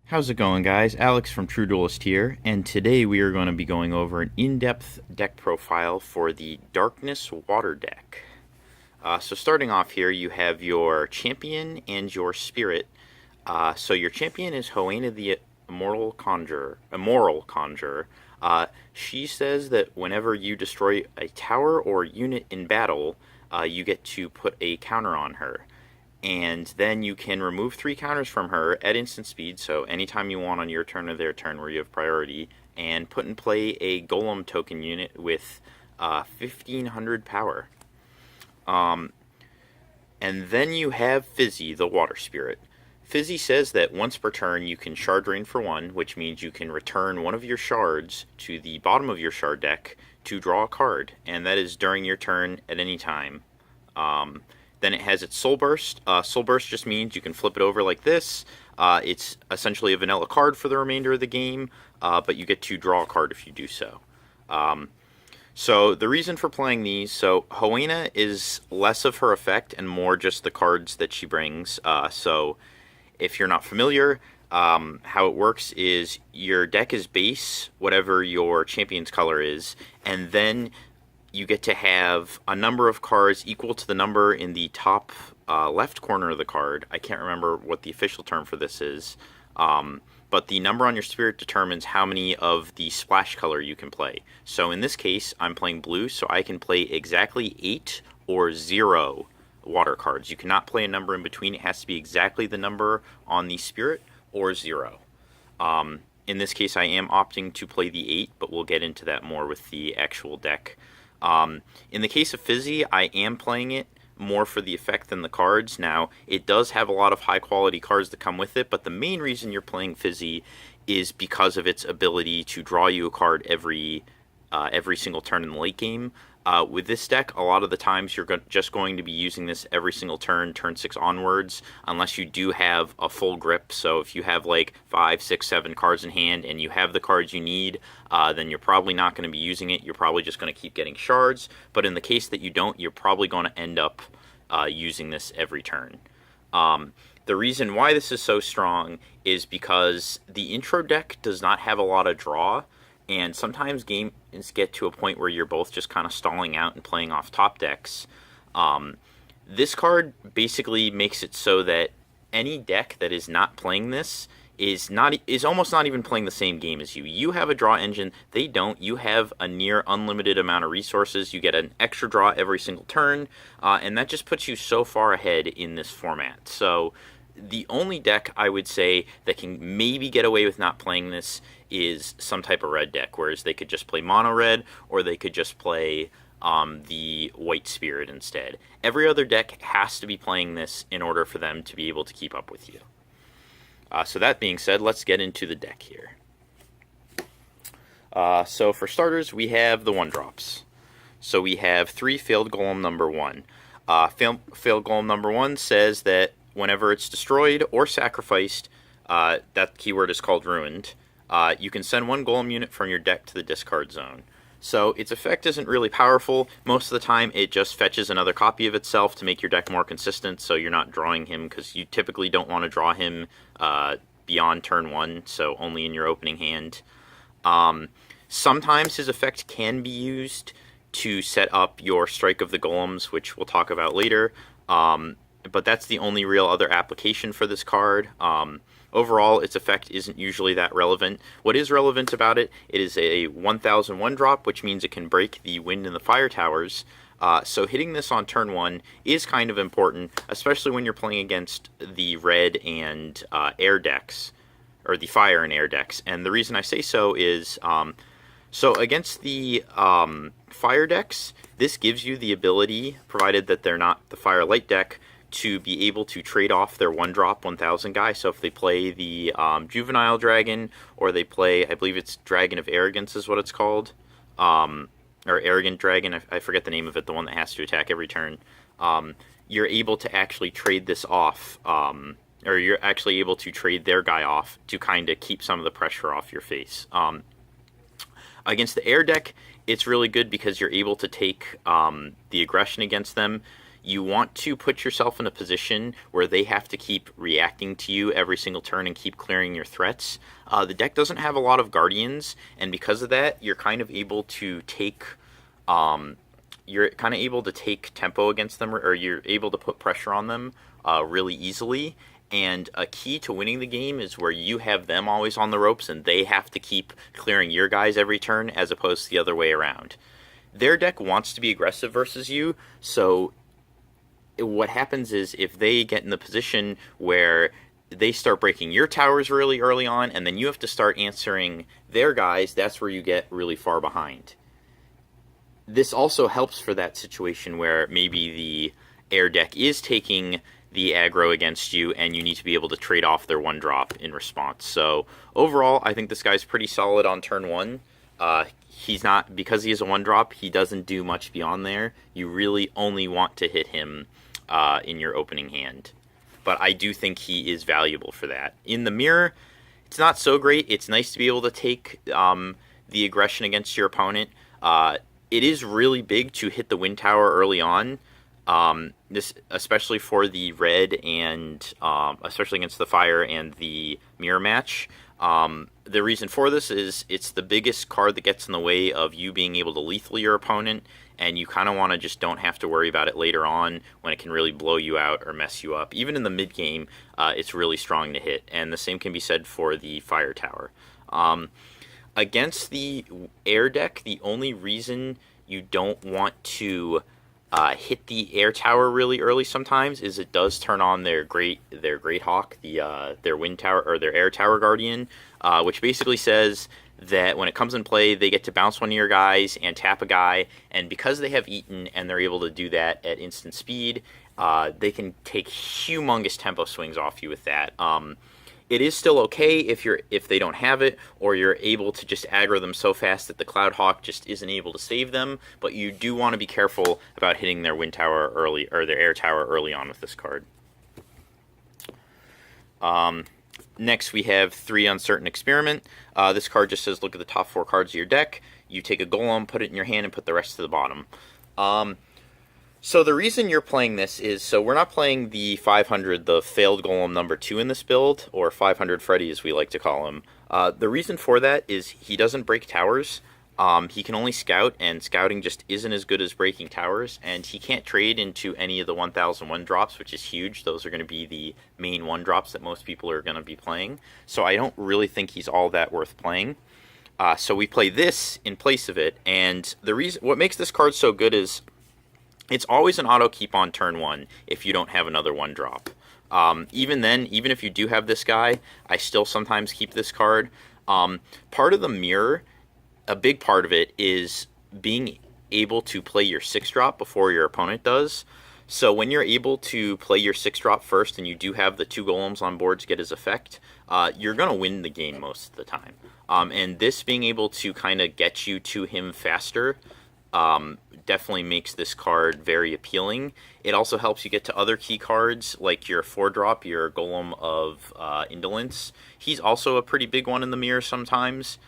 How's it going, guys? Alex from True Duelist here, and today we are going to be going over an in-depth deck profile for the Darkness Water deck. So starting off here, you have your champion and your spirit. So your champion is Hoena the Immoral Conjurer. She says that whenever you destroy a tower or unit in battle, you get to put a counter on her. And then you can remove 3 counters from her at instant speed, so anytime you want on your turn or their turn where you have priority, and put in play a Golem token unit with 1500 power. And then you have Fizzy, the Water Spirit. Fizzy says that once per turn you can Shard Drain for 1, which means you can return one of your shards to the bottom of your shard deck to draw a card, and that is during your turn at any time. Then it has its Soul Burst. Soul Burst just means you can flip it over like this. It's essentially a vanilla card for the remainder of the game, but you get to draw a card if you do so. So the reason for playing these, so Hoena is less of her effect and more just the cards that she brings. So if you're not familiar, how it works is your deck is base, whatever your champion's color is, and then you get to have a number of cards equal to the number in the top left corner of the card. I can't remember what the official term for this is, but the number on your spirit determines how many of the splash color you can play. So in this case, I'm playing blue, so I can play exactly 8 or 0 water cards. You cannot play a number in between. It has to be exactly the number on the spirit or 0. In this case, I am opting to play the 8, but we'll get into that more with the actual deck. In the case of Fizzy, I am playing it more for the effect than the cards. Now, it does have a lot of high-quality cards that come with it, but the main reason you're playing Fizzy is because of its ability to draw you a card every single turn in the late game. With this deck, a lot of the times you're just going to be using this every single turn 6 onwards, unless you do have a full grip. So if you have like 5, 6, 7 cards in hand and you have the cards you need, then you're probably not going to be using it. You're probably just going to keep getting shards. But in the case that you don't, you're probably going to end up using this every turn. The reason why this is so strong is because the intro deck does not have a lot of draw. And sometimes games get to a point where you're both just kind of stalling out and playing off top decks. This card basically makes it so that any deck that is not playing this is almost not even playing the same game as you. You have a draw engine, they don't. You have a near unlimited amount of resources. You get an extra draw every single turn, and that just puts you so far ahead in this format. So the only deck I would say that can maybe get away with not playing this is some type of red deck, whereas they could just play mono red, or they could just play the white spirit instead. Every other deck has to be playing this in order for them to be able to keep up with you. So that being said, let's get into the deck here. So for starters, we have the 1-drops. So we have 3 Failed Golem number 1. Failed Golem number 1 says that whenever it's destroyed or sacrificed, that keyword is called ruined, you can send 1 golem unit from your deck to the discard zone. So its effect isn't really powerful. Most of the time it just fetches another copy of itself to make your deck more consistent, so you're not drawing him, because you typically don't want to draw him beyond turn 1, so only in your opening hand. Sometimes his effect can be used to set up your Strike of the Golems, which we'll talk about later. But that's the only real other application for this card. Overall, its effect isn't usually that relevant. What is relevant about it, it is a 1001 drop, which means it can break the wind and the fire towers. So hitting this on turn 1 is kind of important, especially when you're playing against the red and air decks, or the fire and air decks. And the reason I say so is, so against the fire decks, this gives you the ability, provided that they're not the fire light deck, to be able to trade off their 1-drop 1000 guy. So if they play the Juvenile Dragon, or they play, I believe it's Dragon of Arrogance is what it's called, or Arrogant Dragon, I forget the name of it, the one that has to attack every turn, you're able to actually trade this off, or you're actually able to trade their guy off to kind of keep some of the pressure off your face. Against the air deck, it's really good because you're able to take the aggression against them. you want to put yourself in a position where they have to keep reacting to you every single turn and keep clearing your threats. The deck doesn't have a lot of guardians, and because of that, you're kind of able to take tempo against them, or you're able to put pressure on them really easily. And a key to winning the game is where you have them always on the ropes and they have to keep clearing your guys every turn, as opposed to the other way around. Their deck wants to be aggressive versus you, so what happens is if they get in the position where they start breaking your towers really early on, and then you have to start answering their guys, that's where you get really far behind. This also helps for that situation where maybe the air deck is taking the aggro against you, and you need to be able to trade off their 1-drop in response. So overall, I think this guy's pretty solid on turn 1. He's not, because he is a 1-drop, he doesn't do much beyond there. You really only want to hit him in your opening hand. But I do think he is valuable for that. In the mirror, it's not so great. It's nice to be able to take the aggression against your opponent. It is really big to hit the wind tower early on. This especially for the red and especially against the fire and the mirror match. The reason for this is it's the biggest card that gets in the way of you being able to lethal your opponent, and you kind of want to just don't have to worry about it later on when it can really blow you out or mess you up. Even in the mid game, it's really strong to hit, and the same can be said for the fire tower. Against the air deck, the only reason you don't want to hit the air tower really early sometimes is it does turn on their great hawk, their wind tower or their air tower guardian, which basically says that when it comes in play, they get to bounce one of your guys and tap a guy, and because they have eaten and they're able to do that at instant speed, they can take humongous tempo swings off you with that. It is still okay if they don't have it, or you're able to just aggro them so fast that the Cloud Hawk just isn't able to save them, but you do want to be careful about hitting their wind tower early, or their air tower early on with this card. Next we have 3 Uncertain Experiment. This card just says look at the top 4 cards of your deck, you take a golem, put it in your hand, and put the rest to the bottom. So the reason you're playing this is, so we're not playing the 500, the failed golem number 2 in this build, or 500 Freddy as we like to call him. The reason for that is he doesn't break towers. He can only scout, and scouting just isn't as good as breaking towers, and he can't trade into any of the 1001 drops, which is huge. Those are going to be the main 1 drops that most people are going to be playing. So I don't really think he's all that worth playing. So we play this in place of it, and what makes this card so good is it's always an auto keep on turn 1 if you don't have another 1-drop. Even then, even if you do have this guy, I still sometimes keep this card. Part of the mirror, a big part of it, is being able to play your 6-drop before your opponent does. So when you're able to play your 6-drop first and you do have the 2 golems on board to get his effect, you're going to win the game most of the time. And this being able to kind of get you to him faster definitely makes this card very appealing. It also helps you get to other key cards, like your 4-drop, your Golem of Indolence. He's also a pretty big one in the mirror sometimes.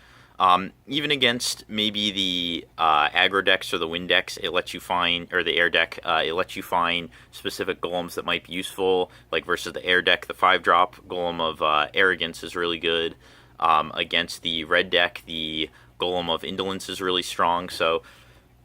Even against maybe the aggro decks or the wind decks, it lets you find, or the air deck, it lets you find specific golems that might be useful. Like versus the air deck, the 5-drop Golem of Arrogance is really good. Against the red deck, the Golem of Indolence is really strong. So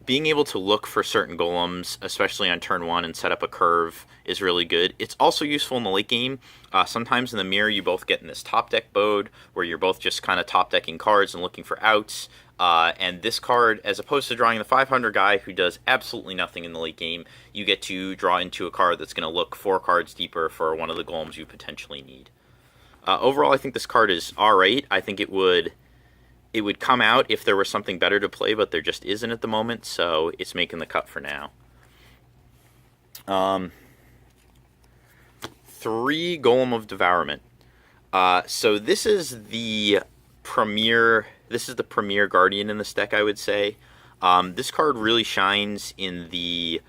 being able to look for certain golems, especially on turn 1, and set up a curve is really good. It's also useful in the late game. Sometimes in the mirror you both get in this top deck mode where you're both just kind of top decking cards and looking for outs. And this card, as opposed to drawing the 500 guy who does absolutely nothing in the late game, you get to draw into a card that's going to look 4 cards deeper for one of the golems you potentially need. Overall, I think this card is alright. I think it would come out if there was something better to play, but there just isn't at the moment, so it's making the cut for now. 3 Golem of Devourment. So this is the premier guardian in this deck, I would say. This card really shines in the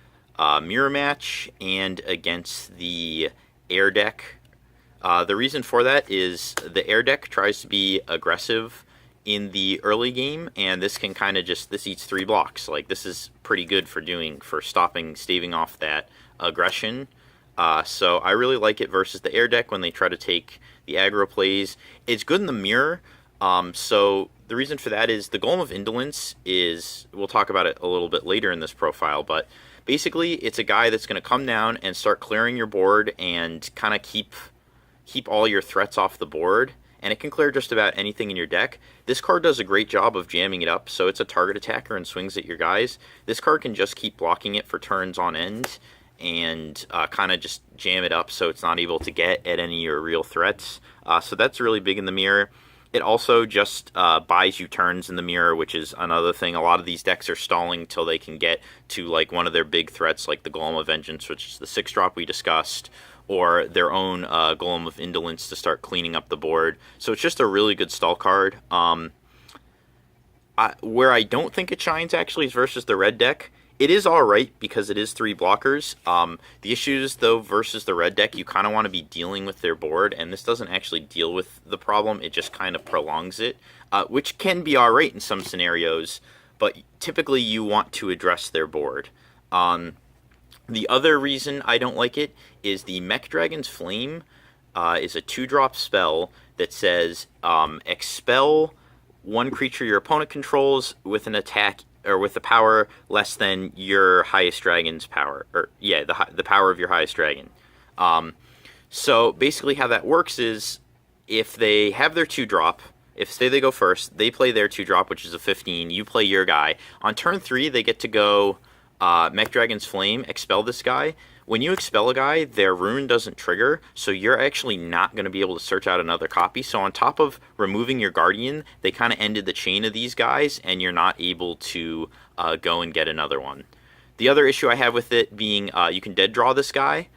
mirror match and against the air deck. The reason for that is the air deck tries to be aggressive in the early game, and this can kind of this eats 3 blocks. Like, this is pretty good for staving off that aggression. So I really like it versus the air deck when they try to take the aggro plays. It's good in the mirror. So the reason for that is the Golem of Indolence is, we'll talk about it a little bit later in this profile, but basically it's a guy that's going to come down and start clearing your board and kind of keep all your threats off the board, and it can clear just about anything in your deck. This card does a great job of jamming it up, so it's a target attacker and swings at your guys. This card can just keep blocking it for turns on end and kind of just jam it up so it's not able to get at any of your real threats. So that's really big in the mirror. It also just buys you turns in the mirror, which is another thing. A lot of these decks are stalling till they can get to like one of their big threats, like the Golem of Vengeance, which is the 6-drop we discussed, or their own Golem of Indolence to start cleaning up the board. So it's just a really good stall card. Where I don't think it shines actually is versus the red deck. It is alright because it is 3 blockers. The issues, though, versus the red deck, you kind of want to be dealing with their board, and this doesn't actually deal with the problem, it just kind of prolongs it, which can be alright in some scenarios, but typically you want to address their board. The other reason I don't like it is the Mech Dragon's Flame is a 2-drop spell that says expel one creature your opponent controls with an attack or with a power less than your highest dragon's power, or the power of your highest dragon. So basically how that works is if they have their 2-drop, if say they go first, they play their 2-drop, which is a 15, you play your guy. On turn 3, they get to go Mech Dragon's Flame, expel this guy. When you expel a guy, their rune doesn't trigger, so you're actually not going to be able to search out another copy. So on top of removing your Guardian, they kind of ended the chain of these guys, and you're not able to go and get another one. The other issue I have with it being you can dead draw this guy.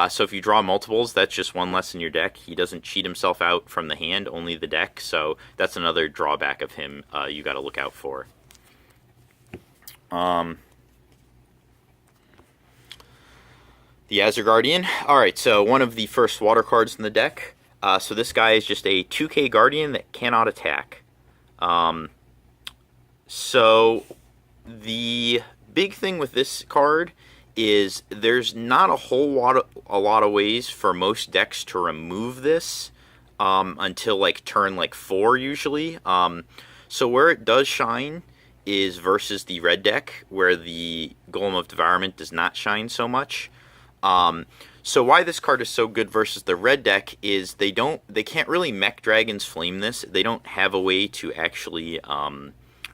So if you draw multiples, that's just one less in your deck. He doesn't cheat himself out from the hand, only the deck. So that's another drawback of him you got to look out for. The Azure Guardian. Alright, so one of the first water cards in the deck. So this guy is just a 2k Guardian that cannot attack. So the big thing with this card is there's not a lot of ways for most decks to remove this until like turn 4 usually. So where it does shine is versus the red deck, where the Golem of Devourment does not shine so much. So why this card is so good versus the red deck is they can't really Mech Dragon's Flame this. They don't have a way to actually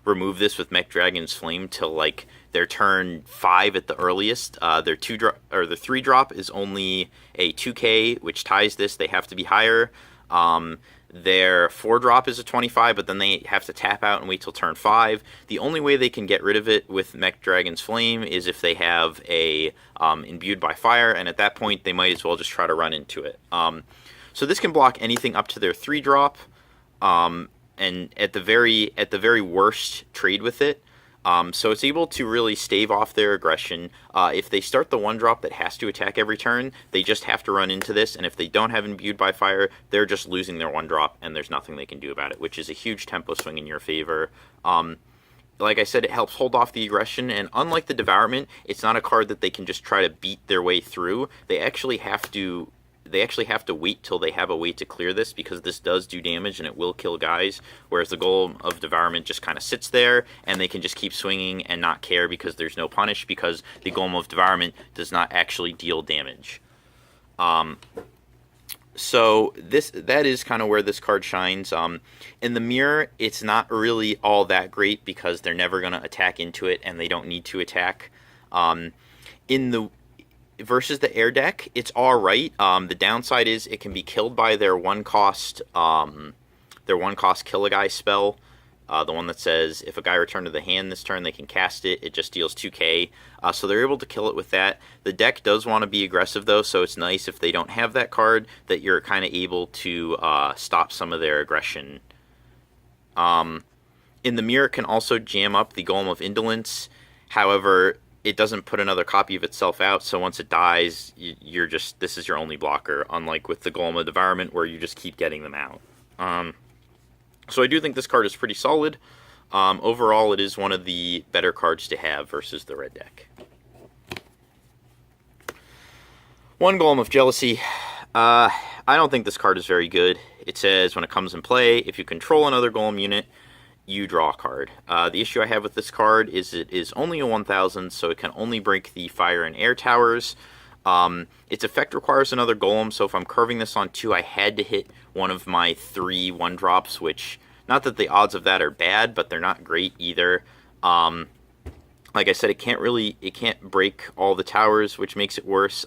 remove this with Mech Dragon's Flame till like their turn 5 at the earliest. Their 3-drop is only a 2k, which ties this. They have to be higher. Their 4-drop is a 25, but then they have to tap out and wait till turn 5. The only way they can get rid of it with Mech Dragon's Flame is if they have a Imbued by Fire, and at that point they might as well just try to run into it. So this can block anything up to their 3-drop, and at the very worst, trade with it. So it's able to really stave off their aggression. If they start the 1-drop that has to attack every turn, they just have to run into this, and if they don't have Imbued by Fire, they're just losing their 1-drop, and there's nothing they can do about it, which is a huge tempo swing in your favor. Like I said, it helps hold off the aggression, and unlike the Devourment, it's not a card that they can just try to beat their way through. They actually have to wait till they have a way to clear this, because this does do damage and it will kill guys, whereas the Golem of Devourment just kind of sits there and they can just keep swinging and not care because there's no punish, because the Golem of Devourment does not actually deal damage. So that is kind of where this card shines. In the mirror, it's not really all that great because they're never going to attack into it and they don't need to attack. Versus the air deck, it's alright. The downside is it can be killed by their 1-cost kill a guy spell. The one that says if a guy returned to the hand this turn, they can cast it. It just deals 2k. So they're able to kill it with that. The deck does want to be aggressive though, so it's nice if they don't have that card that you're kind of able to stop some of their aggression. In the mirror, it can also jam up the Golem of Indolence. However, it doesn't put another copy of itself out, so once it dies, this is your only blocker, unlike with the Golem of Devourment, where you just keep getting them out. So I do think this card is pretty solid. Overall, it is one of the better cards to have versus the red deck. One Golem of Jealousy. I don't think this card is very good. It says when it comes in play, if you control another Golem unit, you draw a card. The issue I have with this card is it is only a 1000, so it can only break the fire and air towers. Its effect requires another Golem, so if I'm curving this on 2, I had to hit one of my 3 1-drops, which, not that the odds of that are bad, but they're not great either. Like I said, it can't break all the towers, which makes it worse.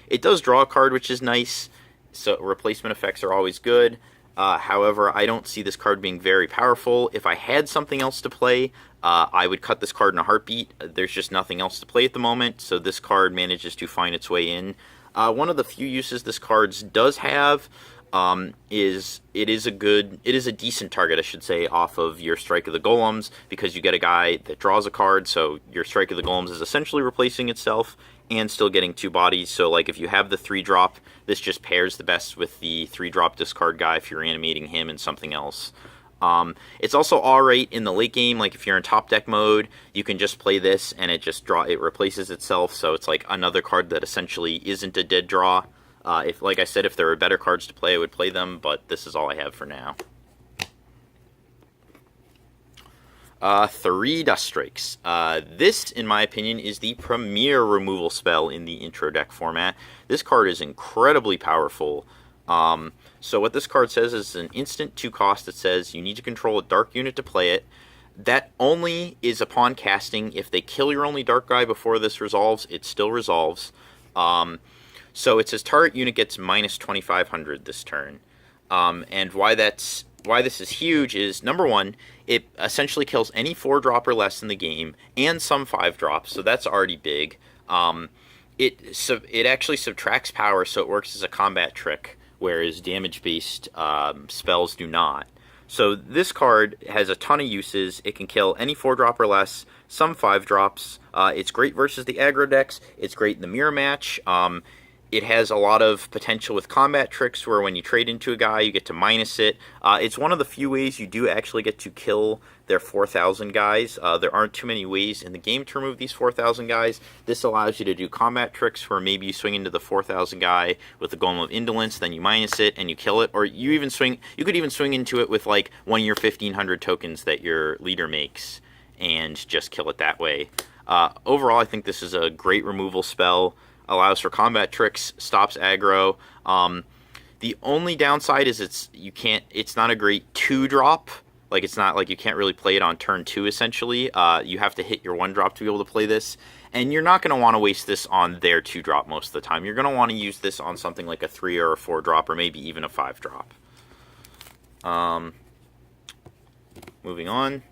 It does draw a card, which is nice, so replacement effects are always good. However, I don't see this card being very powerful. If I had something else to play, I would cut this card in a heartbeat. There's just nothing else to play at the moment, so this card manages to find its way in. One of the few uses this card does have is it is a decent target, I should say, off of your Strike of the Golems, because you get a guy that draws a card, so your Strike of the Golems is essentially replacing itself and still getting 2 bodies. So like if you have the 3-drop, this just pairs the best with the 3-drop discard guy if you're animating him and something else. It's also alright in the late game. Like if you're in top deck mode, you can just play this and it replaces itself, so it's like another card that essentially isn't a dead draw. Like I said, if there were better cards to play, I would play them, but this is all I have for now. 3 Dust Strikes. This, in my opinion, is the premier removal spell in the intro deck format. This card is incredibly powerful. So what this card says is an instant 2 cost that says you need to control a dark unit to play it. That only is upon casting. If they kill your only dark guy before this resolves, it still resolves. So it says target unit gets minus 2500 this turn. And why this is huge is, number one, it essentially kills any 4-drop or less in the game, and some 5-drops, so that's already big. It actually subtracts power, so it works as a combat trick, whereas damage-based spells do not. So this card has a ton of uses. It can kill any 4-drop or less, some 5-drops. It's great versus the aggro decks. It's great in the mirror match. It has a lot of potential with combat tricks where when you trade into a guy, you get to minus it. It's one of the few ways you do actually get to kill their 4,000 guys. There aren't too many ways in the game to remove these 4,000 guys. This allows you to do combat tricks where maybe you swing into the 4,000 guy with the Golem of Indolence, then you minus it and you kill it. Or you could even swing into it with like one of your 1,500 tokens that your leader makes and just kill it that way. Overall, I think this is a great removal spell. Allows for combat tricks, stops aggro. The only downside is it's not a great 2-drop. Like, it's not like you can't really play it on turn 2, essentially. You have to hit your 1-drop to be able to play this. And you're not going to want to waste this on their 2-drop most of the time. You're going to want to use this on something like a 3 or a 4-drop, or maybe even a 5-drop. Moving on.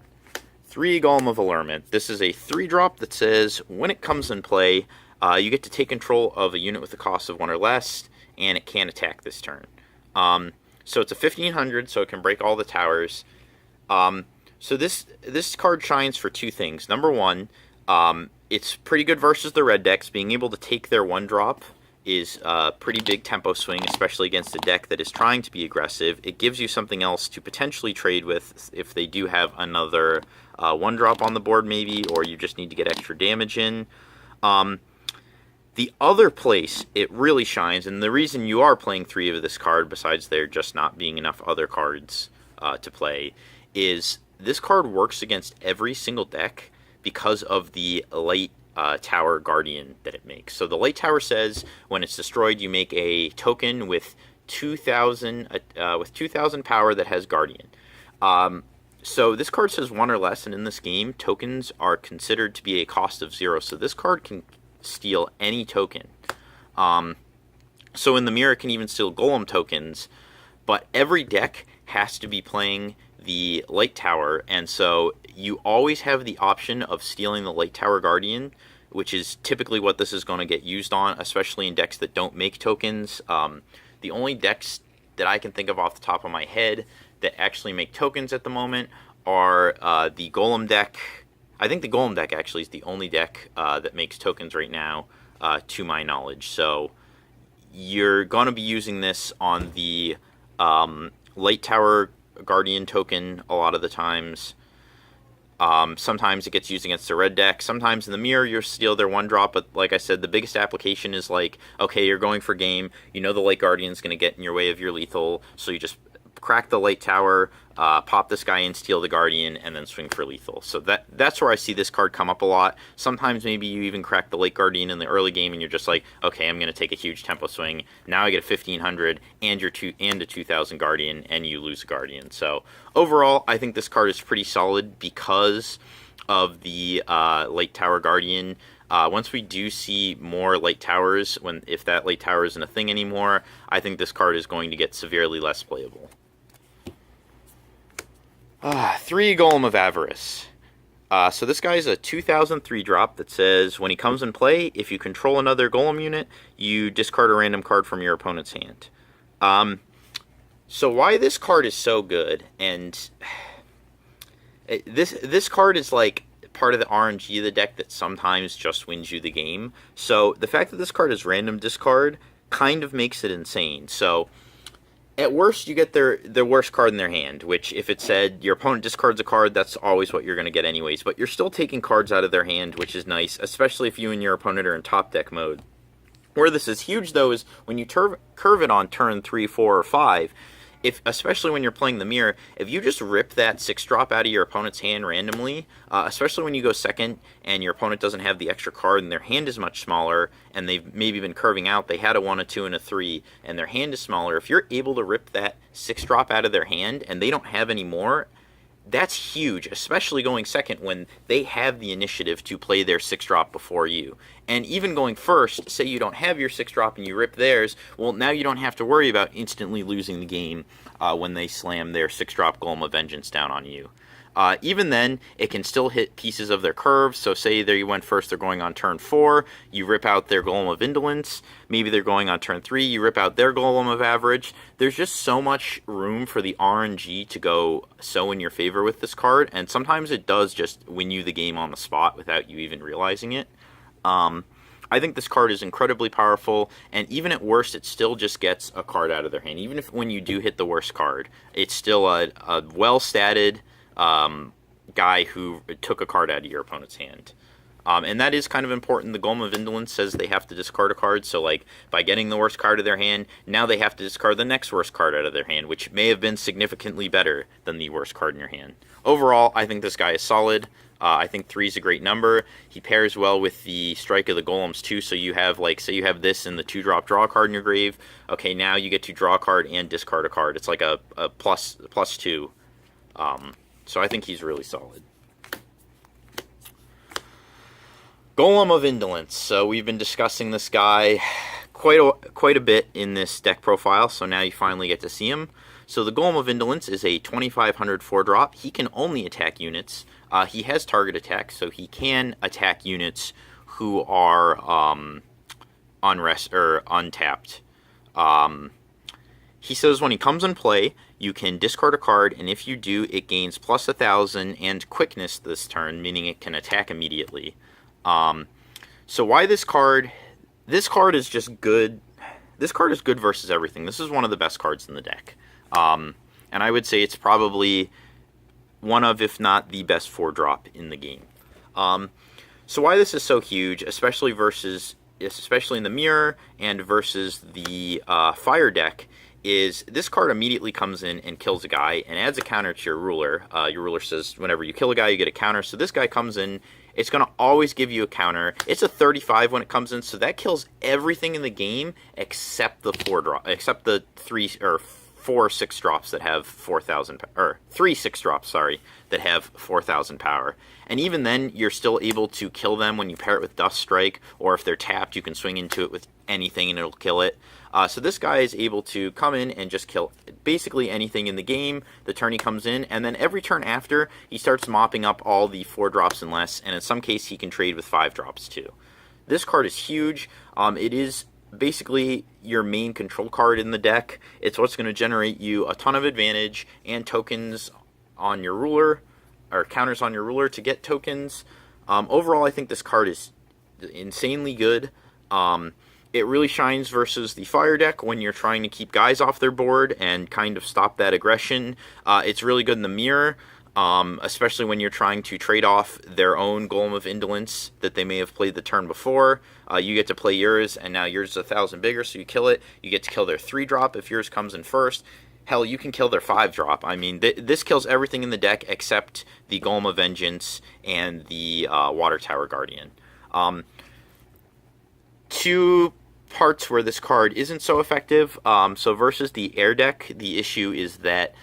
3 Golem of Allurement. This is a 3-drop that says, when it comes in play, you get to take control of a unit with a cost of 1 or less, and it can attack this turn. So it's a 1,500, so it can break all the towers. So this card shines for 2 things. Number one, it's pretty good versus the red decks. Being able to take their 1-drop is a pretty big tempo swing, especially against a deck that is trying to be aggressive. It gives you something else to potentially trade with if they do have another 1-drop on the board maybe, or you just need to get extra damage in. The other place it really shines, and the reason you are playing 3 of this card, besides there just not being enough other cards to play, is this card works against every single deck because of the Light Tower Guardian that it makes. So the Light Tower says when it's destroyed, you make a token with 2,000 power that has Guardian. So this card says 1 or less, and in this game, tokens are considered to be a cost of 0. So this card can steal any token. So in the mirror, it can even steal Golem tokens, but every deck has to be playing the Light Tower, and so you always have the option of stealing the Light Tower Guardian, which is typically what this is going to get used on, especially in decks that don't make tokens. The only decks that I can think of off the top of my head that actually make tokens at the moment are the Golem deck. I think the Golem deck actually is the only deck that makes tokens right now, to my knowledge. So you're going to be using this on the Light Tower Guardian token a lot of the times. Sometimes it gets used against the red deck. Sometimes in the mirror you steal their 1-drop, but like I said, the biggest application is like, okay, you're going for game. You know the Light Guardian's going to get in your way of your lethal, so you just crack the Light Tower, pop this guy in, steal the Guardian, and then swing for lethal. So that's where I see this card come up a lot. Sometimes maybe you even crack the Light Guardian in the early game, and you're just like, okay, I'm going to take a huge tempo swing. Now I get a 1500 and a 2000 Guardian, and you lose a Guardian. So overall, I think this card is pretty solid because of the Light Tower Guardian. Once we do see more Light Towers, if that Light Tower isn't a thing anymore, I think this card is going to get severely less playable. 3 Golem of Avarice. So this guy's a 2003 drop that says, when he comes in play, if you control another Golem unit, you discard a random card from your opponent's hand. So why this card is so good, and this card is like part of the RNG of the deck that sometimes just wins you the game. So the fact that this card is random discard kind of makes it insane. So at worst, you get their worst card in their hand, which if it said your opponent discards a card, that's always what you're going to get anyways. But you're still taking cards out of their hand, which is nice, especially if you and your opponent are in top deck mode. Where this is huge, though, is when you curve it on turn 3, 4, or 5, especially when you're playing the mirror, if you just rip that 6-drop out of your opponent's hand randomly, especially when you go second and your opponent doesn't have the extra card and their hand is much smaller and they've maybe been curving out, they had a 1, a 2, and a 3, and their hand is smaller, if you're able to rip that 6-drop out of their hand and they don't have any more, that's huge, especially going second when they have the initiative to play their 6-drop before you. And even going first, say you don't have your 6-drop and you rip theirs, well, now you don't have to worry about instantly losing the game when they slam their 6-drop Golem of Vengeance down on you. Even then, it can still hit pieces of their curve. So say there you went first, they're going on turn 4, you rip out their Golem of Indolence. Maybe they're going on turn 3, you rip out their Golem of Average. There's just so much room for the RNG to go so in your favor with this card, and sometimes it does just win you the game on the spot without you even realizing it. I think this card is incredibly powerful, and even at worst, it still just gets a card out of their hand. Even if when you do hit the worst card, it's still a well-statted guy who took a card out of your opponent's hand. And that is kind of important. The Golem of Indolence says they have to discard a card, so like by getting the worst card of their hand, now they have to discard the next worst card out of their hand, which may have been significantly better than the worst card in your hand. Overall, I think this guy is solid. I think 3 is a great number. He pairs well with the Strike of the Golems too, so you have, like, say you have this and the 2-drop draw a card in your grave. Okay, now you get to draw a card and discard a card. It's like a plus 2. So I think he's really solid. Golem of Indolence. So we've been discussing this guy quite a bit in this deck profile, so now you finally get to see him. So the Golem of Indolence is a 2500 4-drop. He can only attack units. He has target attack, so he can attack units who are untapped. He says when he comes in play, you can discard a card, and if you do, it gains plus 1000 and quickness this turn, meaning it can attack immediately. So why this card? This card is just good. This card is good versus everything. This is one of the best cards in the deck. And I would say it's probably one of, if not the best 4-drop in the game. So why this is so huge, especially in the mirror and versus the fire deck, is this card immediately comes in and kills a guy and adds a counter to your ruler. Your ruler says whenever you kill a guy, you get a counter. So this guy comes in. It's going to always give you a counter. It's a 35 when it comes in, so that kills everything in the game except the 4-drop, except the 3 or 4 6-drops that have 4,000, or 3 6-drops, sorry, that have 4,000 power. And even then, you're still able to kill them when you pair it with Dust Strike, or if they're tapped, you can swing into it with anything and it'll kill it. So this guy is able to come in and just kill basically anything in the game the turn he comes in, and then every turn after, he starts mopping up all the 4-drops and less, and in some case, he can trade with 5-drops too. This card is huge. It is basically your main control card in the deck. It's what's going to generate you a ton of advantage and tokens on your ruler, or counters on your ruler to get tokens. Overall, I think this card is insanely good. It really shines versus the fire deck when you're trying to keep guys off their board and kind of stop that aggression. It's really good in the mirror. especially when you're trying to trade off their own Golem of Indolence that they may have played the turn before. You get to play yours, and now yours is 1,000 bigger, so you kill it. You get to kill their 3-drop if yours comes in first. Hell, you can kill their 5-drop. I mean, this kills everything in the deck except the Golem of Vengeance and the Water Tower Guardian. Two parts where this card isn't so effective. So versus the air deck, the issue is that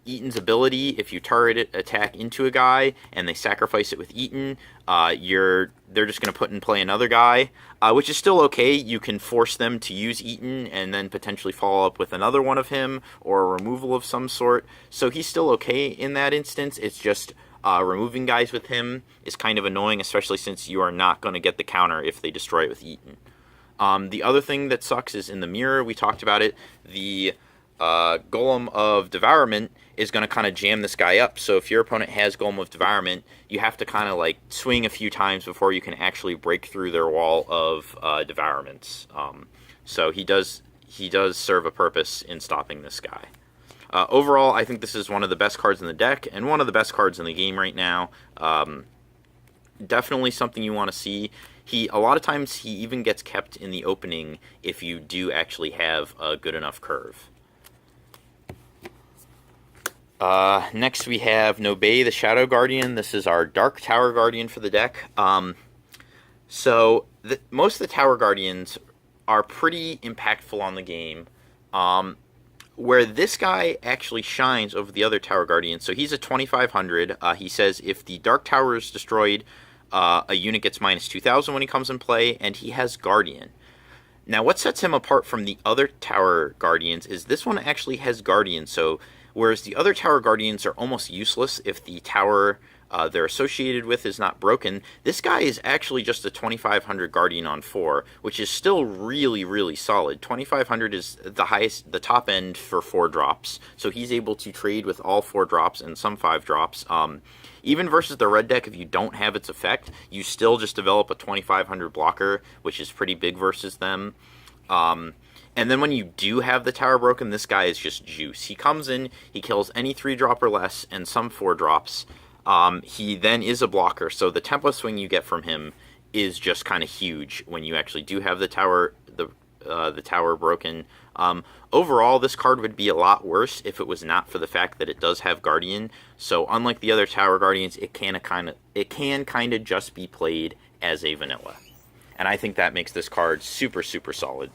Eaton's ability, if you target attack into a guy and they sacrifice it with Eaton, they're just going to put in play another guy, which is still okay. You can force them to use Eaton and then potentially follow up with another one of him or a removal of some sort. So he's still okay in that instance. It's just removing guys with him is kind of annoying, especially since you are not going to get the counter if they destroy it with Eaton. The other thing that sucks is in the mirror, we talked about it, the Golem of Devourment is going to kind of jam this guy up. So if your opponent has Golem of Devourment, you have to kind of like swing a few times before you can actually break through their wall of devourments. So he does serve a purpose in stopping this guy. Overall, I think this is one of the best cards in the deck and one of the best cards in the game right now. Definitely something you want to see. A lot of times he even gets kept in the opening if you do actually have a good enough curve. Next we have Nobei the Shadow Guardian. This is our Dark Tower Guardian for the deck. So most of the Tower Guardians are pretty impactful on the game. Where this guy actually shines over the other Tower Guardians. So he's a 2500. He says if the Dark Tower is destroyed, a unit gets minus 2,000 when he comes in play, and he has Guardian. Now what sets him apart from the other Tower Guardians is this one actually has Guardian. So whereas the other Tower Guardians are almost useless if the tower they're associated with is not broken, this guy is actually just a 2500 Guardian on 4, which is still really, really solid. 2500 is the top end for 4 drops, so he's able to trade with all 4 drops and some 5 drops. Even versus the red deck, if you don't have its effect, you still just develop a 2500 blocker, which is pretty big versus them. And then when you do have the tower broken, this guy is just juice. He comes in, he kills any 3-drop or less and some 4 drops. He then is a blocker, so the tempo swing you get from him is just kind of huge when you actually do have the tower broken. Overall, this card would be a lot worse if it was not for the fact that it does have Guardian. So unlike the other Tower Guardians, it can kind of just be played as a vanilla, and I think that makes this card super, super solid.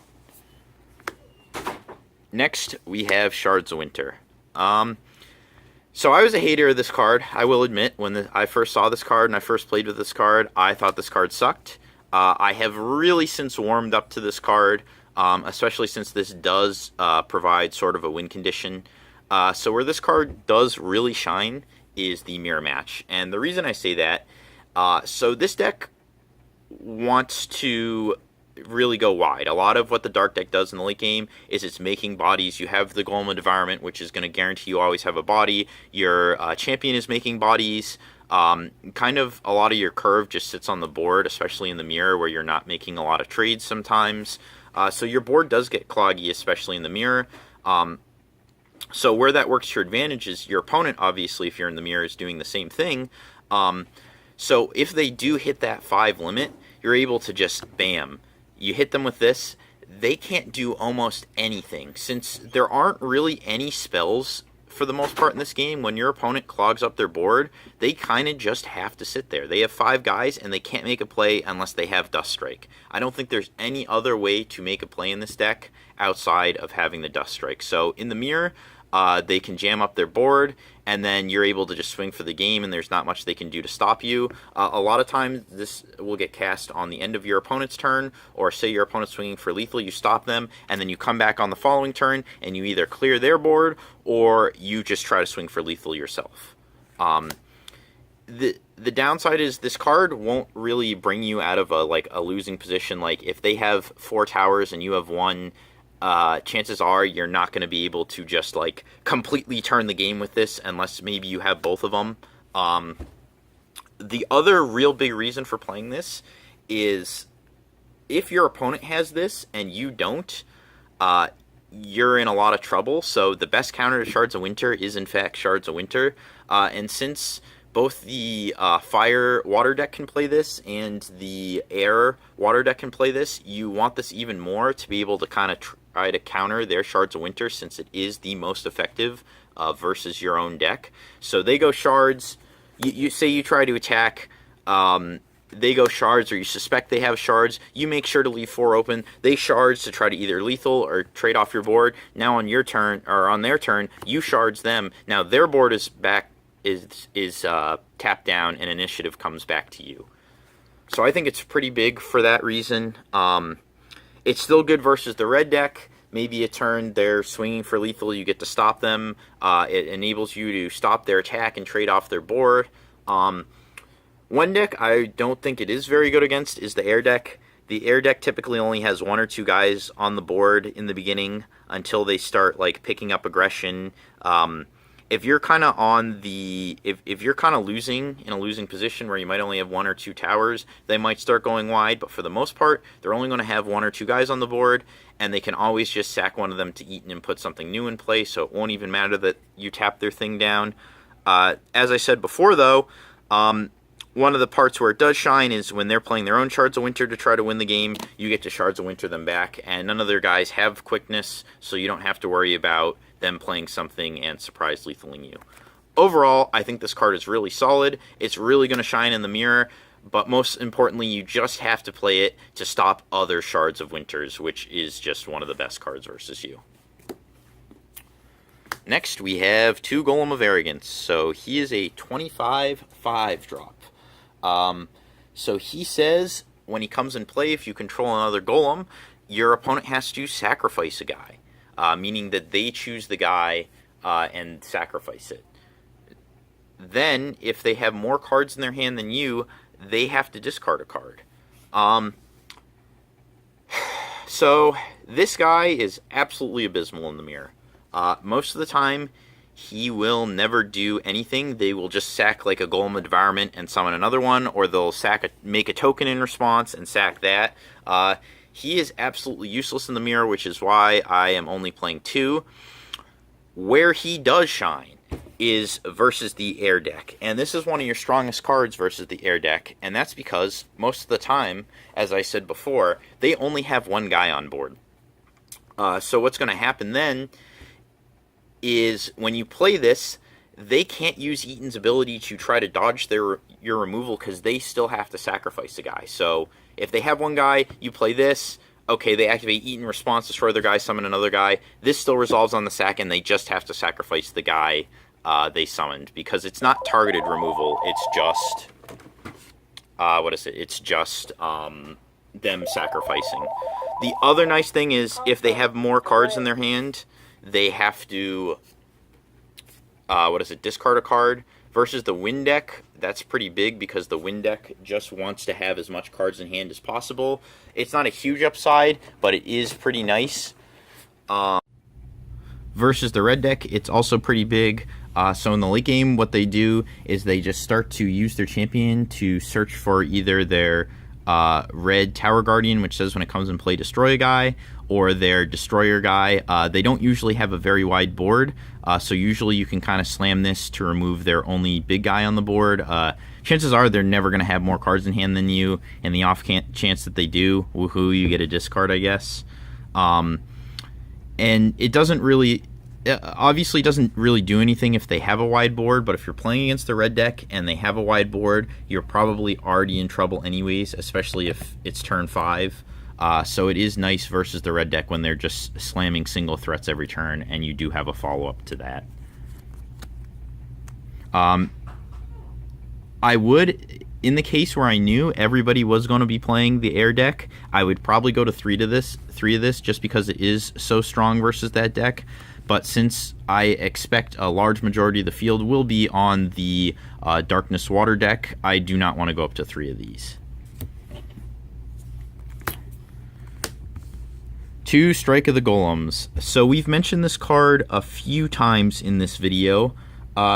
Next, we have Shards of Winter. So I was a hater of this card, I will admit. When I first saw this card and I first played with this card, I thought this card sucked. I have really since warmed up to this card, especially since this does provide sort of a win condition. So where this card does really shine is the mirror match. And the reason I say that, so this deck wants to really go wide. A lot of what the dark deck does in the late game is it's making bodies. You have the Golem of Devourment, which is going to guarantee you always have a body. Your champion is making bodies. Kind of a lot of your curve just sits on the board, especially in the mirror where you're not making a lot of trades sometimes. So your board does get cloggy, especially in the mirror. So where that works to your advantage is your opponent, obviously, if you're in the mirror, is doing the same thing. So if they do hit that 5 limit, you're able to just bam. You hit them with this, they can't do almost anything. Since there aren't really any spells for the most part in this game, when your opponent clogs up their board, they kind of just have to sit there. They have 5 guys and they can't make a play unless they have Dust Strike. I don't think there's any other way to make a play in this deck outside of having the Dust Strike. So in the mirror, they can jam up their board, and then you're able to just swing for the game, and there's not much they can do to stop you. A lot of times, this will get cast on the end of your opponent's turn, or say your opponent's swinging for lethal, you stop them, and then you come back on the following turn, and you either clear their board, or you just try to swing for lethal yourself. The downside is this card won't really bring you out of a losing position. Like, if they have 4 towers and you have 1, chances are you're not going to be able to just completely turn the game with this unless maybe you have both of them. The other real big reason for playing this is if your opponent has this and you don't, you're in a lot of trouble. So the best counter to Shards of Winter is in fact Shards of Winter. And since both the fire water deck can play this and the air water deck can play this, you want this even more to be able to kind of try to counter their Shards of Winter, since it is the most effective versus your own deck. So they go shards. You say you try to attack. They go shards, or you suspect they have shards. You make sure to leave 4 open. They shards to try to either lethal or trade off your board. Now on your turn, or on their turn, you shards them. Now their board is back, is tapped down, and initiative comes back to you. So I think it's pretty big for that reason. It's still good versus the red deck. Maybe a turn they're swinging for lethal, you get to stop them. It enables you to stop their attack and trade off their board. One deck I don't think it is very good against is the air deck. The air deck typically only has 1 or 2 guys on the board in the beginning until they start like picking up aggression. If you're kind of on the if you're kind of losing in a losing position where you might only have 1 or 2 towers, they might start going wide. But for the most part, they're only going to have 1 or 2 guys on the board, and they can always just sack one of them to eat and put something new in place. So it won't even matter that you tap their thing down. As I said before, though. One of the parts where it does shine is when they're playing their own Shards of Winter to try to win the game. You get to Shards of Winter them back, and none of their guys have quickness, so you don't have to worry about them playing something and surprise lethaling you. Overall, I think this card is really solid. It's really going to shine in the mirror, but most importantly, you just have to play it to stop other Shards of Winters, which is just one of the best cards versus you. Next, we have 2 Golem of Arrogance. So he is a 25/5 drop. So he says when he comes in play, if you control another golem, your opponent has to sacrifice a guy, meaning that they choose the guy and sacrifice it. Then, if they have more cards in their hand than you, they have to discard a card. So this guy is absolutely abysmal in the mirror. Most of the time, he will never do anything. They will just sack like a Golem of Devourment and summon another one, or they'll make a token in response and sack that. He is absolutely useless in the mirror, which is why I am only playing 2. Where he does shine is versus the air deck, and this is one of your strongest cards versus the air deck, and that's because most of the time, as I said before, they only have 1 guy on board. So what's going to happen then is when you play this, they can't use Eaton's ability to try to dodge your removal because they still have to sacrifice a guy. So if they have 1 guy, you play this, okay, they activate Eaton response, destroy their guy, summon another guy. This still resolves on the sack, and they just have to sacrifice the guy they summoned, because it's not targeted removal, it's just, It's just them sacrificing. The other nice thing is, if they have more cards in their hand, they have to, discard a card. Versus the wind deck, that's pretty big because the wind deck just wants to have as much cards in hand as possible. It's not a huge upside, but it is pretty nice. Versus the red deck, it's also pretty big. So in the late game, what they do is they just start to use their champion to search for either their red Tower Guardian, which says when it comes in play, destroy a guy, or their destroyer guy. They don't usually have a very wide board, so usually you can kind of slam this to remove their only big guy on the board. Chances are they're never going to have more cards in hand than you, and the off chance that they do, woohoo, you get a discard, I guess. And it doesn't really, obviously doesn't really do anything if they have a wide board, but if you're playing against the red deck and they have a wide board, you're probably already in trouble anyways, especially if it's turn 5. So it is nice versus the red deck when they're just slamming single threats every turn, and you do have a follow-up to that. I would, in the case where I knew everybody was going to be playing the air deck, I would probably go to 3 of this just because it is so strong versus that deck. But since I expect a large majority of the field will be on the Darkness Water deck, I do not want to go up to 3 of these. 2 Strike of the Golems. So we've mentioned this card a few times in this video.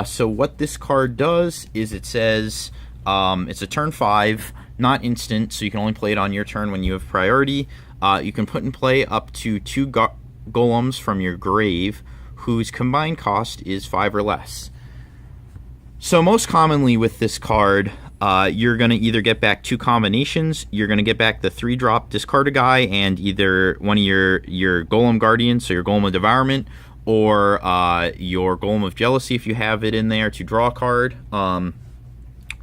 So what this card does is it says it's a turn 5, not instant, so you can only play it on your turn when you have priority. You can put in play up to 2 golems from your grave whose combined cost is 5 or less. So most commonly with this card, you're going to either get back 2 combinations. You're going to get back the 3-drop discard a guy and either one of your Golem Guardians, so your Golem of Devourment, or your Golem of Jealousy if you have it in there to draw a card.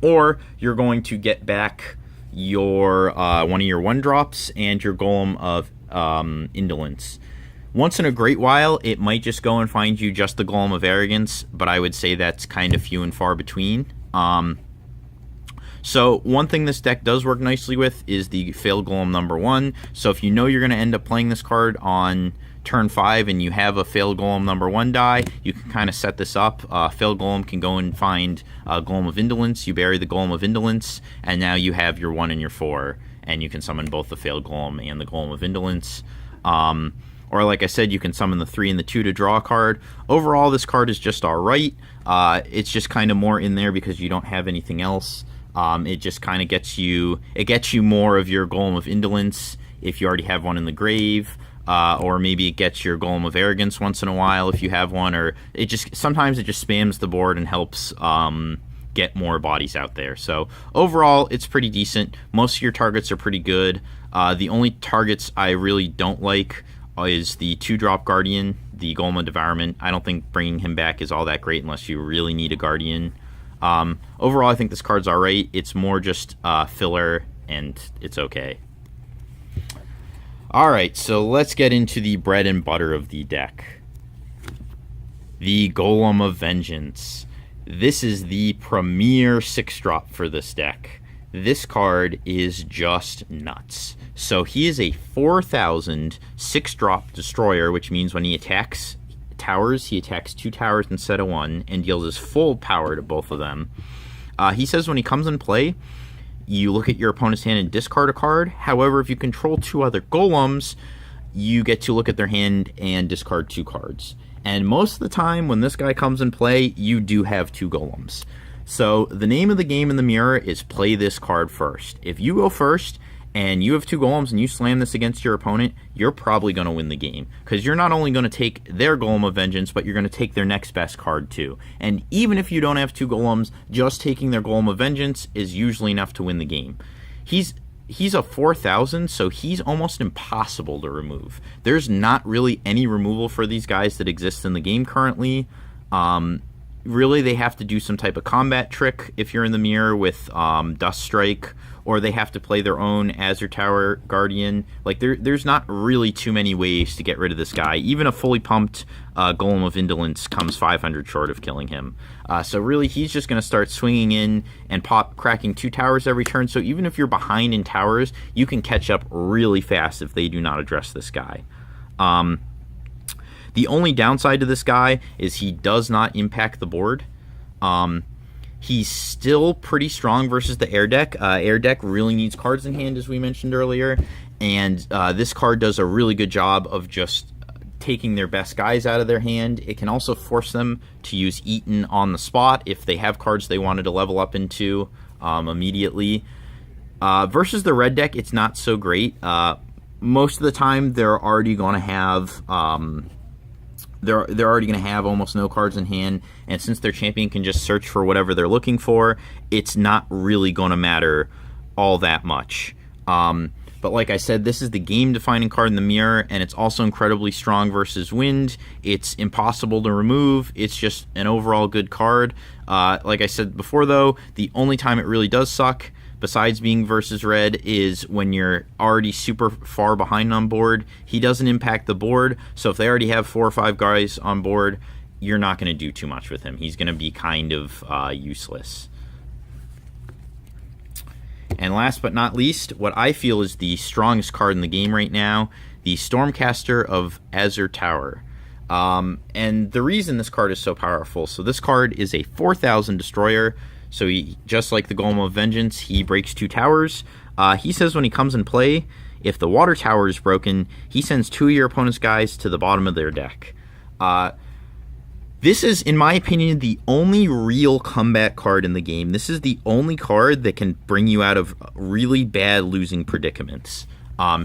Or you're going to get back your one of your 1-drops and your Golem of Indolence. Once in a great while, it might just go and find you just the Golem of Arrogance, but I would say that's kind of few and far between. So one thing this deck does work nicely with is the Failed Golem number 1. So if you know you're going to end up playing this card on turn 5 and you have a Failed Golem number 1 die, you can kind of set this up. Failed Golem can go and find Golem of Indolence. You bury the Golem of Indolence, and now you have your 1 and your 4, and you can summon both the Failed Golem and the Golem of Indolence. Or like I said, you can summon the 3 and the 2 to draw a card. Overall, this card is just alright. It's just kind of more in there because you don't have anything else. It just kind of gets you more of your Golem of Indolence if you already have one in the grave. Or maybe it gets your Golem of Arrogance once in a while if you have one. Or sometimes it just spams the board and helps get more bodies out there. So overall, it's pretty decent. Most of your targets are pretty good. The only targets I really don't like is the 2-drop Guardian, the Golem of Devourment. I don't think bringing him back is all that great unless you really need a Guardian. Overall, I think this card's alright. It's more just filler, and it's okay. Alright, so let's get into the bread and butter of the deck. The Golem of Vengeance. This is the premier 6-drop for this deck. This card is just nuts. So he is a 4,000 6-drop destroyer, which means when he attacks towers, he attacks 2 towers instead of 1 and deals his full power to both of them. He says when he comes in play, you look at your opponent's hand and discard a card. However, if you control 2 other golems, you get to look at their hand and discard 2 cards. And most of the time when this guy comes in play, you do have 2 golems. So the name of the game in the mirror is play this card first. If you go first and you have 2 golems and you slam this against your opponent, you're probably going to win the game. Because you're not only going to take their Golem of Vengeance, but you're going to take their next best card too. And even if you don't have 2 golems, just taking their Golem of Vengeance is usually enough to win the game. He's a 4,000, so he's almost impossible to remove. There's not really any removal for these guys that exists in the game currently. Really, they have to do some type of combat trick if you're in the mirror with Dust Strike, or they have to play their own Azure Tower Guardian. Like, there's not really too many ways to get rid of this guy. Even a fully pumped Golem of Indolence comes 500 short of killing him. So really, he's just going to start swinging in and cracking 2 towers every turn. So even if you're behind in towers, you can catch up really fast if they do not address this guy. The only downside to this guy is he does not impact the board. He's still pretty strong versus the air deck. Air deck really needs cards in hand, as we mentioned earlier, and this card does a really good job of just taking their best guys out of their hand. It can also force them to use Eaton on the spot if they have cards they wanted to level up into immediately. Versus the red deck, it's not so great. Most of the time, they're already going to have... They're already going to have almost no cards in hand, and since their champion can just search for whatever they're looking for, it's not really going to matter all that much. But like I said, this is the game-defining card in the mirror, and it's also incredibly strong versus wind. It's impossible to remove. It's just an overall good card. Like I said before, though, the only time it really does suck, besides being versus red, is when you're already super far behind on board. He doesn't impact the board, so if they already have 4 or 5 guys on board, you're not going to do too much with him. He's going to be kind of useless. And last but not least, what I feel is the strongest card in the game right now, the Stormcaster of Azure Tower. And the reason this card is so powerful, so this card is a 4,000 destroyer. So he, just like the Golem of Vengeance, he breaks 2 towers. He says when he comes in play, if the water tower is broken, he sends 2 of your opponent's guys to the bottom of their deck. This is, in my opinion, the only real combat card in the game. This is the only card that can bring you out of really bad losing predicaments.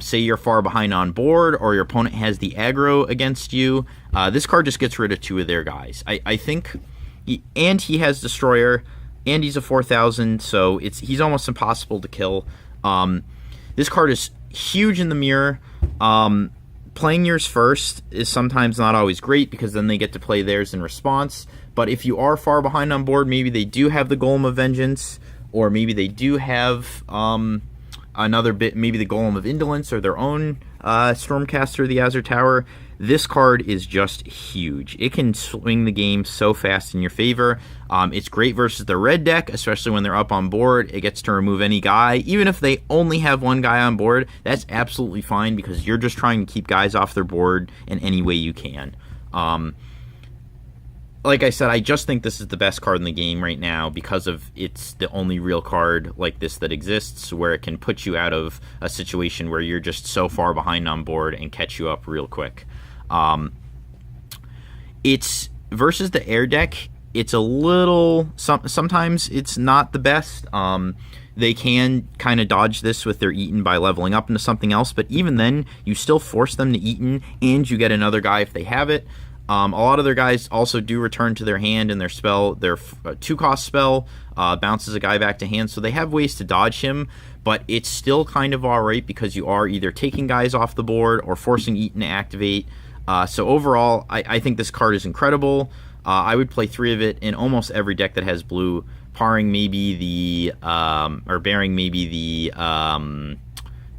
Say you're far behind on board, or your opponent has the aggro against you. This card just gets rid of 2 of their guys. I think, and he has Destroyer, and he's a 4,000, so he's almost impossible to kill. This card is huge in the mirror. Playing yours first is sometimes not always great, because then they get to play theirs in response. But if you are far behind on board, maybe they do have the Golem of Vengeance, or maybe they do have another bit, maybe the Golem of Indolence, or their own Stormcaster, the Azure Tower. This card is just huge. It can swing the game so fast in your favor. It's great versus the red deck, especially when they're up on board. It gets to remove any guy. Even if they only have 1 guy on board, that's absolutely fine, because you're just trying to keep guys off their board in any way you can. Like I said, I just think this is the best card in the game right now, because of it's the only real card like this that exists, where it can put you out of a situation where you're just so far behind on board and catch you up real quick. It's versus the air deck. It's a little, sometimes it's not the best. They can kind of dodge this with their Eaton by leveling up into something else, but even then, you still force them to Eaton, and you get another guy if they have it. A lot of their guys also do return to their hand, and their spell, their 2-cost spell, bounces a guy back to hand, so they have ways to dodge him, but it's still kind of alright, because you are either taking guys off the board or forcing Eaton to activate. So overall, I think this card is incredible. I would play 3 of it in almost every deck that has blue, barring maybe the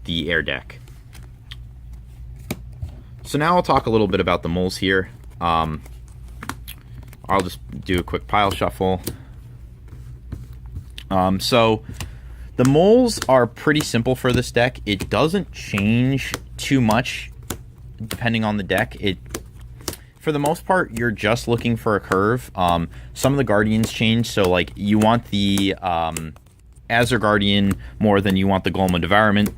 air deck. So now I'll talk a little bit about the moles here. I'll just do a quick pile shuffle. So the moles are pretty simple for this deck. It doesn't change too much depending on the deck. For the most part, you're just looking for a curve. Some of the Guardians change, so like you want the Azure Guardian more than you want the Golem of Devourment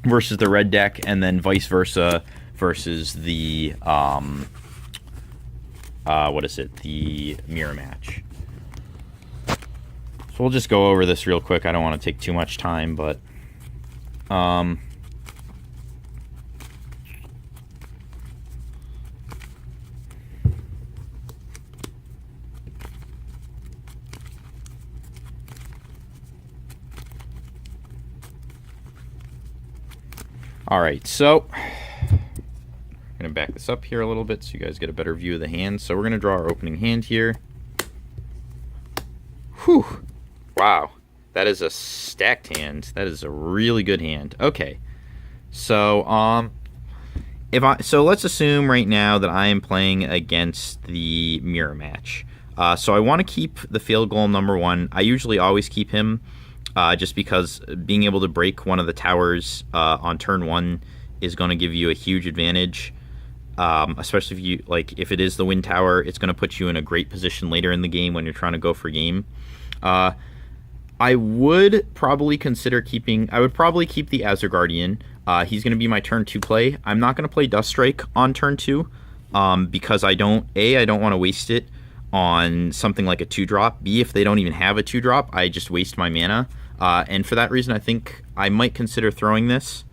versus the red deck, and then vice versa versus the the mirror match. So we'll just go over this real quick. I don't want to take too much time, but alright, so I'm going to back this up here a little bit so you guys get a better view of the hand. So we're going to draw our opening hand here. Whew. Wow. That is a stacked hand. That is a really good hand. Okay. So, so let's assume right now that I am playing against the mirror match. So I want to keep the Field Golem number 1. I usually always keep him, just because being able to break one of the towers on turn 1 is going to give you a huge advantage. Especially if it is the wind tower, it's going to put you in a great position later in the game when you're trying to go for game. I would probably consider keeping. I would probably keep the Azure Guardian. He's going to be my turn 2 play. I'm not going to play Dust Strike on turn 2, because I don't want to waste it on something like a 2-drop. B, if they don't even have a 2-drop, I just waste my mana. And for that reason, I think I might consider throwing this.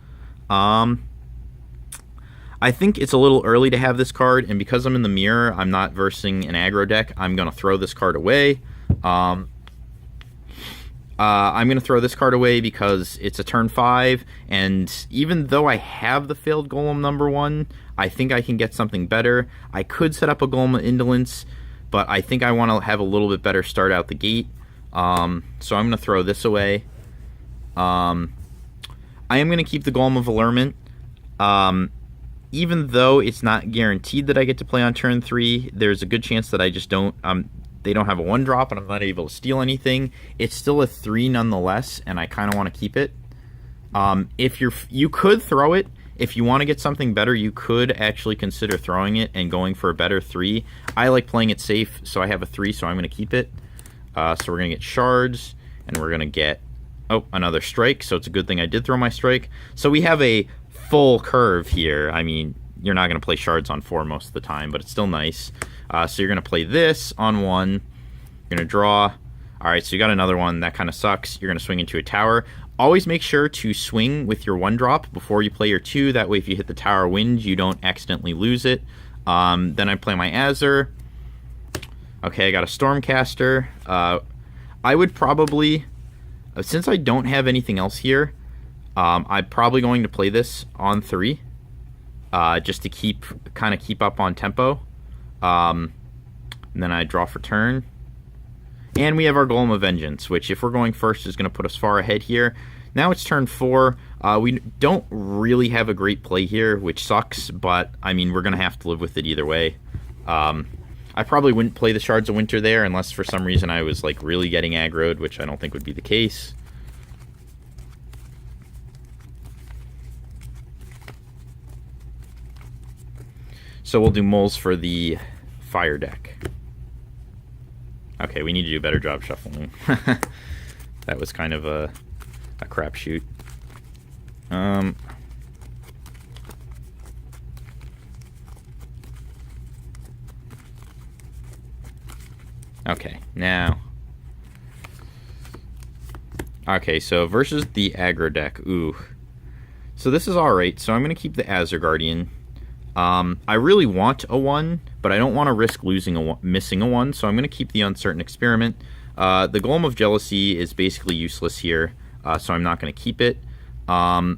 I think it's a little early to have this card, and because I'm in the mirror, I'm not versing an aggro deck, I'm going to throw this card away. I'm going to throw this card away because it's a turn 5, and even though I have the Failed Golem number 1, I think I can get something better. I could set up a Golem of Indolence, but I think I want to have a little bit better start out the gate. So I'm going to throw this away. I am going to keep the Golem of Allurement. Even though it's not guaranteed that I get to play on turn 3, there's a good chance that I just don't. They don't have a 1-drop, and I'm not able to steal anything. It's still a 3 nonetheless, and I kind of want to keep it. If you could throw it if you want to get something better. You could actually consider throwing it and going for a better 3. I like playing it safe, so I have a 3, so I'm going to keep it. So we're going to get shards, and we're going to get another strike. So it's a good thing I did throw my strike. So we have a full curve here. I mean, you're not going to play shards on 4 most of the time, but it's still nice. So you're going to play this on 1. You're going to draw. Alright, so you got another one. That kind of sucks. You're going to swing into a tower. Always make sure to swing with your 1-drop before you play your 2. That way if you hit the Tower Wind, you don't accidentally lose it. Then I play my Azure. Okay, I got a Stormcaster. I would probably, since I don't have anything else here, I'm probably going to play this on 3. Just to keep up on tempo. And then I draw for turn. And we have our Golem of Vengeance, which if we're going first is going to put us far ahead here. Now it's turn 4. We don't really have a great play here, which sucks, but I mean, we're going to have to live with it either way. I probably wouldn't play the Shards of Winter there unless for some reason I was like really getting aggroed, which I don't think would be the case. So we'll do moles for the fire deck. Okay, we need to do a better job shuffling. That was kind of a crapshoot. Okay, now. Okay, so versus the aggro deck. Ooh. So this is alright, so I'm going to keep the Azure Guardian. I really want a 1, but I don't want to risk missing a 1, so I'm going to keep the Uncertain Experiment. The Golem of Jealousy is basically useless here, so I'm not going to keep it. As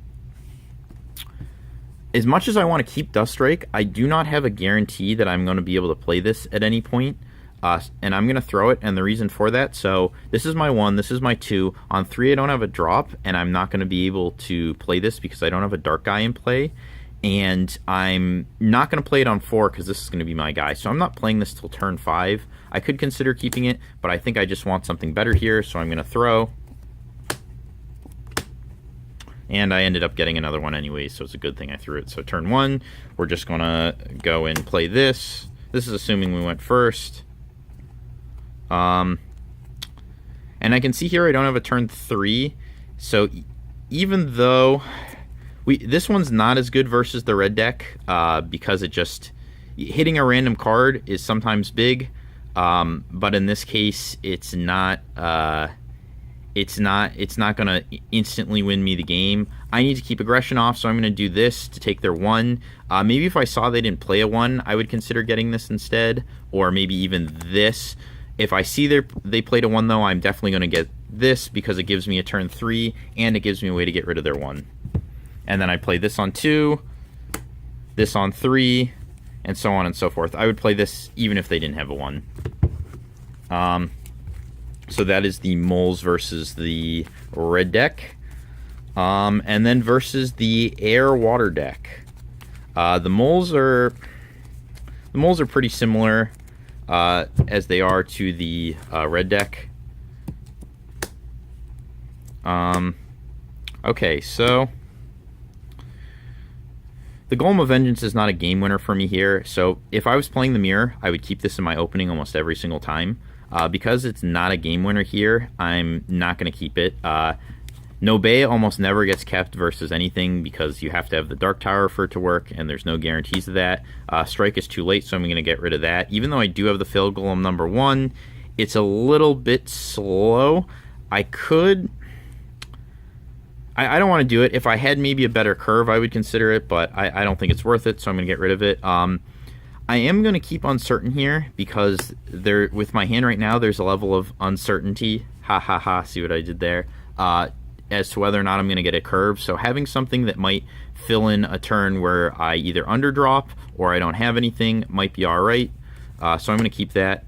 much as I want to keep Duststrike, I do not have a guarantee that I'm going to be able to play this at any point, and I'm going to throw it, and the reason for that, so this is my 1, this is my 2. On 3, I don't have a drop, and I'm not going to be able to play this because I don't have a Dark guy in play. And I'm not going to play it on 4 because this is going to be my guy. So I'm not playing this till turn 5. I could consider keeping it, but I think I just want something better here, so I'm going to throw. And I ended up getting another one anyways, so it's a good thing I threw it. So turn 1, we're just going to go and play this. This is assuming we went first. And I can see here I don't have a turn 3. So even though... this one's not as good versus the red deck because it just hitting a random card is sometimes big, but in this case it's not going to instantly win me the game. I need to keep aggression off, so I'm going to do this to take their 1. Maybe if I saw they didn't play a 1, I would consider getting this instead, or maybe even this. If I see they played a 1 though, I'm definitely going to get this because it gives me a turn 3 and it gives me a way to get rid of their 1. And then I play this on 2, this on 3, and so on and so forth. I would play this even if they didn't have a 1. So that is the moles versus the red deck. And then versus the air water deck. The moles are pretty similar as they are to the red deck. Okay, so... the Golem of Vengeance is not a game winner for me here, so if I was playing the mirror, I would keep this in my opening almost every single time. Because it's not a game winner here, I'm not going to keep it. Nobe almost never gets kept versus anything because you have to have the Dark Tower for it to work, and there's no guarantees of that. Strike is too late, so I'm going to get rid of that. Even though I do have the Failed Golem number 1, it's a little bit slow. I could... I don't want to do it. If I had maybe a better curve, I would consider it, but I don't think it's worth it, so I'm going to get rid of it. I am going to keep Uncertain here because with my hand right now, there's a level of uncertainty. Ha ha ha, see what I did there? As to whether or not I'm going to get a curve. So having something that might fill in a turn where I either underdrop or I don't have anything might be alright. So I'm going to keep that.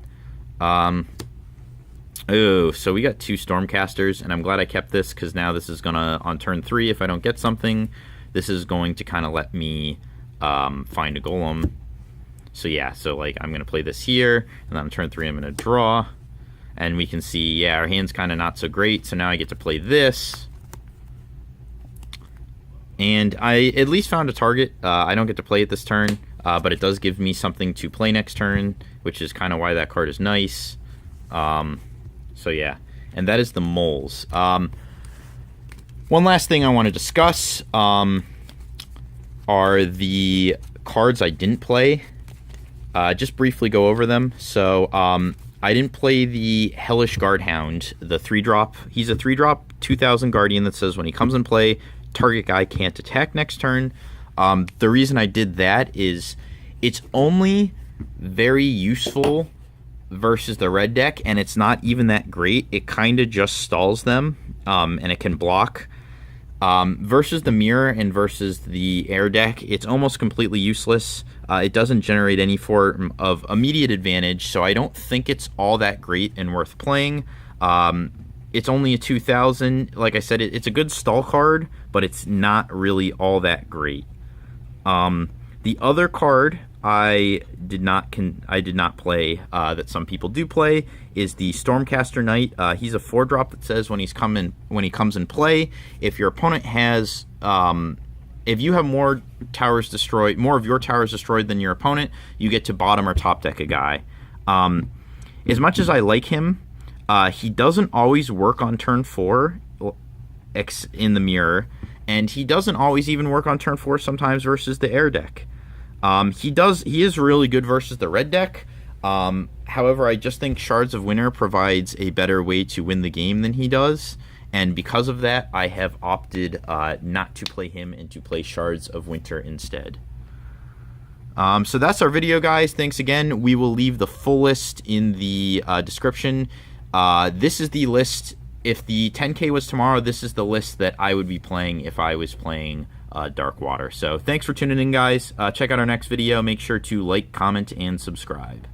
Oh, so we got 2 Stormcasters, and I'm glad I kept this because now this is going to, on turn 3, if I don't get something, this is going to kind of let me find a Golem. So yeah, so like I'm going to play this here, and then on turn 3 I'm going to draw, and we can see, yeah, our hand's kind of not so great, so now I get to play this. And I at least found a target. I don't get to play it this turn, but it does give me something to play next turn, which is kind of why that card is nice. So yeah, and that is the moles. One last thing I want to discuss are the cards I didn't play. Just briefly go over them. So I didn't play the Hellish Guardhound, the 3-drop. He's a 3-drop 2000 Guardian that says when he comes in play, target guy can't attack next turn. The reason I did that is it's only very useful versus the red deck, and it's not even that great. It kind of just stalls them, and it can block. Versus the mirror and versus the air deck, it's almost completely useless. It doesn't generate any form of immediate advantage, so I don't think it's all that great and worth playing. It's only a 2000. Like I said, it's a good stall card, but it's not really all that great. The other card I did not play that some people do play is the Stormcaster Knight. He's a 4-drop that says when he comes in play, if your opponent has if you have more of your towers destroyed than your opponent, you get to bottom or top deck a guy. As much as I like him, he doesn't always work on turn 4 in the mirror, and he doesn't always even work on turn 4 sometimes versus the air deck. He is really good versus the red deck. However, I just think Shards of Winter provides a better way to win the game than he does, and because of that, I have opted not to play him and to play Shards of Winter instead. So that's our video, guys. Thanks again. We will leave the full list in the description. This is the list. If the 10K was tomorrow, this is the list that I would be playing if I was playing DarkWater. So thanks for tuning in, guys. Check out our next video. Make sure to like, comment, and subscribe.